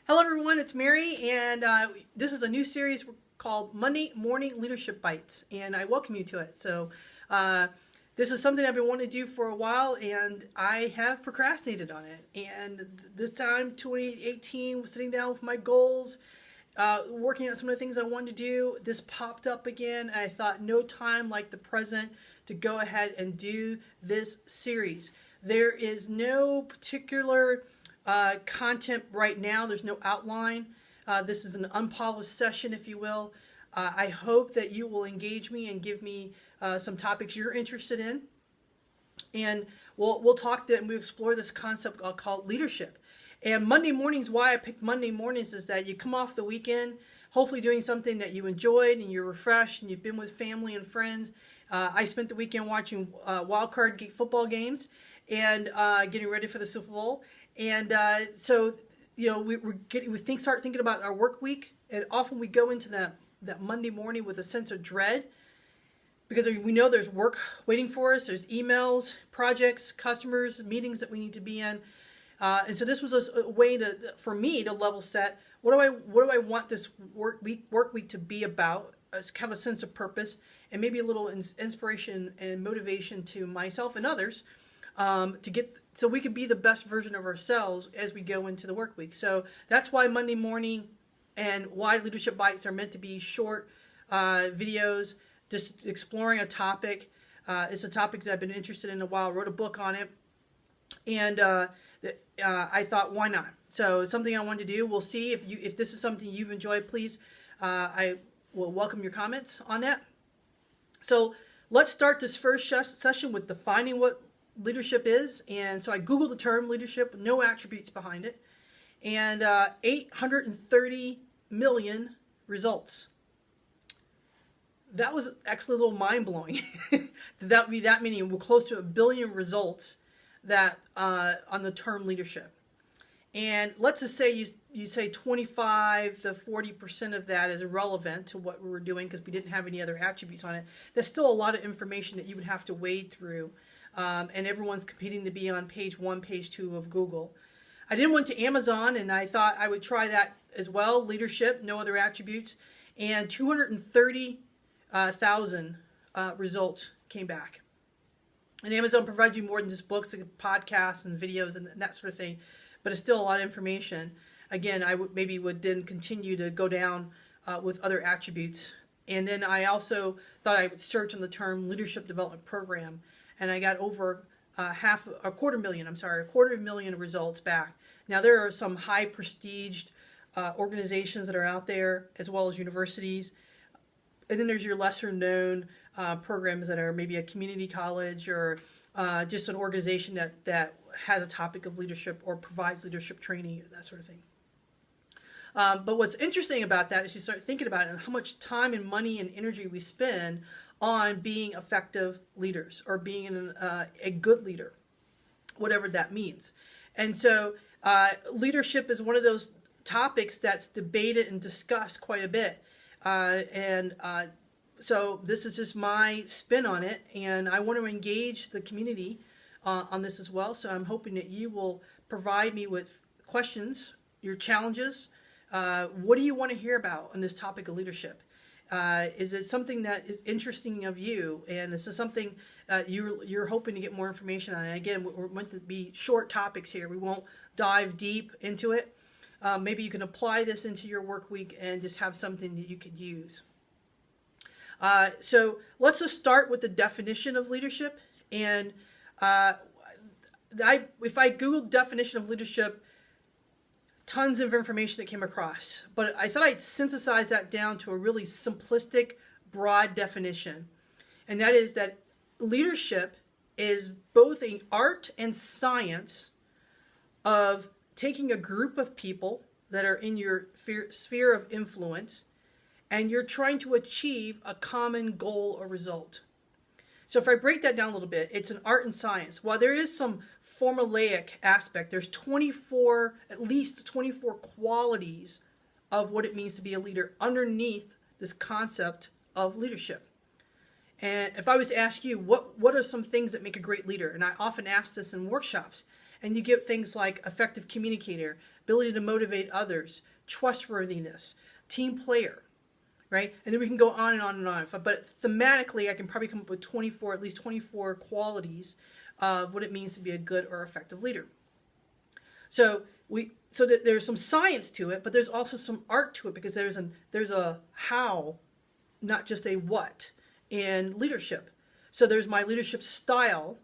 Hello, everyone. It's Mary, and this is a new series called Monday Morning Leadership Bites, and I welcome you to it. So, this is something I've been wanting to do for a while, and I have procrastinated on it. And this time, 2018, was sitting down with my goals, working on some of the things I wanted to do. This popped up again, and I thought, no time like the present to go ahead and do this series. There is no particular content right now. There's no outline. This is an unpolished session, if you will. I hope that you will engage me and give me some topics you're interested in, and we'll talk and we explore this concept called leadership. And Monday mornings, why I picked Monday mornings is that you come off the weekend, hopefully doing something that you enjoyed and you're refreshed and you've been with family and friends. I spent the weekend watching wild card football games and getting ready for the Super Bowl. And so, you know, start thinking about our work week, and often we go into that Monday morning with a sense of dread because we know there's work waiting for us. There's emails, projects, customers, meetings that we need to be in. And so this was a way for me to level set. What do I want this work week to be about? Have a sense of purpose and maybe a little inspiration and motivation to myself and others so we can be the best version of ourselves as we go into the work week. So that's why Monday morning and why Leadership Bites are meant to be short videos, just exploring a topic. It's a topic that I've been interested in a while. I wrote a book on it, and I thought, why not? So something I wanted to do. We'll see if this is something you've enjoyed. Please, I will welcome your comments on that. So let's start this first session with defining what leadership is. And so I Googled the term leadership, no attributes behind it, and 830 million results. That was actually a little mind-blowing. That would be that many. We're close to 1 billion results that on the term leadership. And let's just say you say 25 to 40% of that is irrelevant to what we were doing because we didn't have any other attributes on it. There's still a lot of information that you would have to wade through. And everyone's competing to be on page 1, page 2 of Google. I then went to Amazon, and I thought I would try that as well. Leadership, no other attributes. And 230,000 results came back. And Amazon provides you more than just books, like podcasts and videos and that sort of thing. But it's still a lot of information. Again, I would then continue to go down with other attributes. And then I also thought I would search on the term leadership development program. And I got over a quarter million results back. Now, there are some high prestiged organizations that are out there, as well as universities. And then there's your lesser known programs that are maybe a community college or just an organization that has a topic of leadership or provides leadership training, that sort of thing. But what's interesting about that is you start thinking about it and how much time and money and energy we spend on being effective leaders or being a good leader, whatever that means. And so leadership is one of those topics that's debated and discussed quite a bit. So this is just my spin on it, and I want to engage the community on this as well. So I'm hoping that you will provide me with questions, your challenges. What do you want to hear about on this topic of leadership? Is it something that is interesting of you, and is this something you're hoping to get more information on? And again, we're meant to be short topics here. We won't dive deep into it. Maybe you can apply this into your work week and just have something that you could use. So let's just start with the definition of leadership. And if I Googled definition of leadership, tons of information that came across, but I thought I'd synthesize that down to a really simplistic, broad definition. And that is that leadership is both an art and science of taking a group of people that are in your sphere of influence, and you're trying to achieve a common goal or result. So if I break that down a little bit, it's an art and science. While there is some formulaic aspect, there's at least 24 qualities of what it means to be a leader underneath this concept of leadership. And if I was to ask you, what are some things that make a great leader? And I often ask this in workshops, and you give things like effective communicator, ability to motivate others, trustworthiness, team player, right? And then we can go on and on and on. But thematically, I can probably come up with at least 24 qualities of what it means to be a good or effective leader. So there's some science to it, but there's also some art to it, because there's a how, not just a what, in leadership. So there's my leadership style,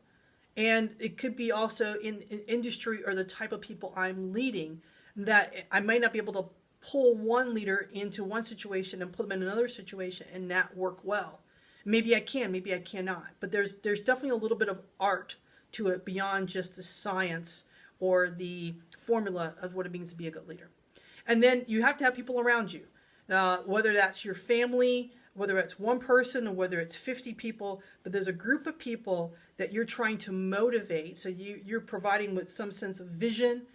and it could be also in industry or the type of people I'm leading, that I might not be able to pull one leader into one situation and put them in another situation and not work well. Maybe I can, maybe I cannot. But there's definitely a little bit of art to it beyond just the science or the formula of what it means to be a good leader. And then you have to have people around you, whether that's your family, whether it's one person, or whether it's 50 people, but there's a group of people that you're trying to motivate. So you're providing with some sense of vision,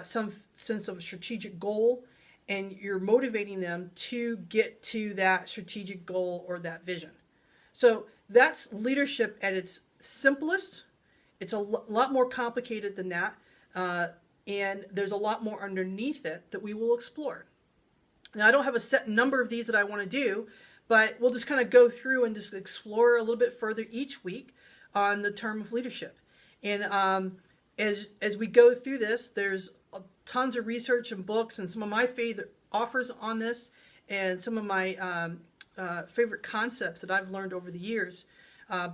some sense of strategic goal, and you're motivating them to get to that strategic goal or that vision. So that's leadership at its simplest. It's a lot more complicated than that, and there's a lot more underneath it that we will explore. Now, I don't have a set number of these that I want to do, but we'll just kind of go through and just explore a little bit further each week on the term of leadership. And as we go through this, there's tons of research and books, and some of my favorite offers on this, and some of my favorite concepts that I've learned over the years,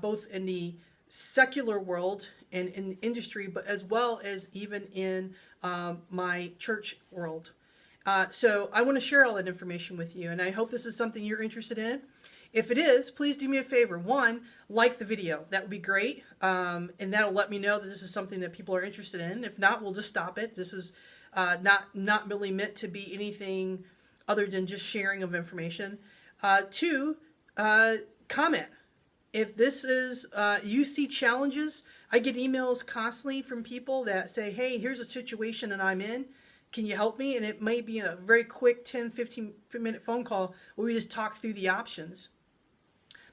both in the secular world and in the industry, but as well as even in my church world. So I want to share all that information with you, and I hope this is something you're interested in. If it is, please do me a favor. One, like the video. That would be great, and that'll let me know that this is something that people are interested in. If not, we'll just stop it. This is not really meant to be anything other than just sharing of information. Two, comment. If this is, you see challenges, I get emails constantly from people that say, hey, here's a situation that I'm in. Can you help me? And it may be a very quick 10, 15-minute phone call where we just talk through the options.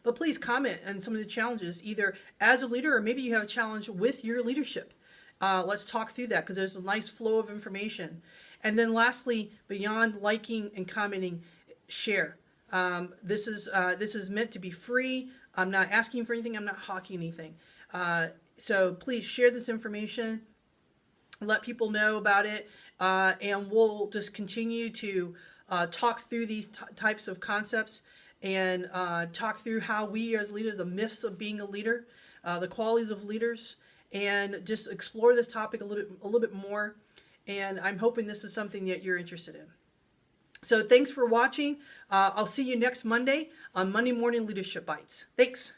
But please comment on some of the challenges, either as a leader or maybe you have a challenge with your leadership. Let's talk through that, because there's a nice flow of information. And then lastly, beyond liking and commenting, share. This is meant to be free. I'm not asking for anything. I'm not hawking anything. So please share this information. Let people know about it. And we'll just continue to talk through these types of concepts, and talk through how we as leaders, the myths of being a leader, the qualities of leaders, and just explore this topic a little bit more. And I'm hoping this is something that you're interested in. So thanks for watching. I'll see you next Monday on Monday Morning Leadership Bites. Thanks.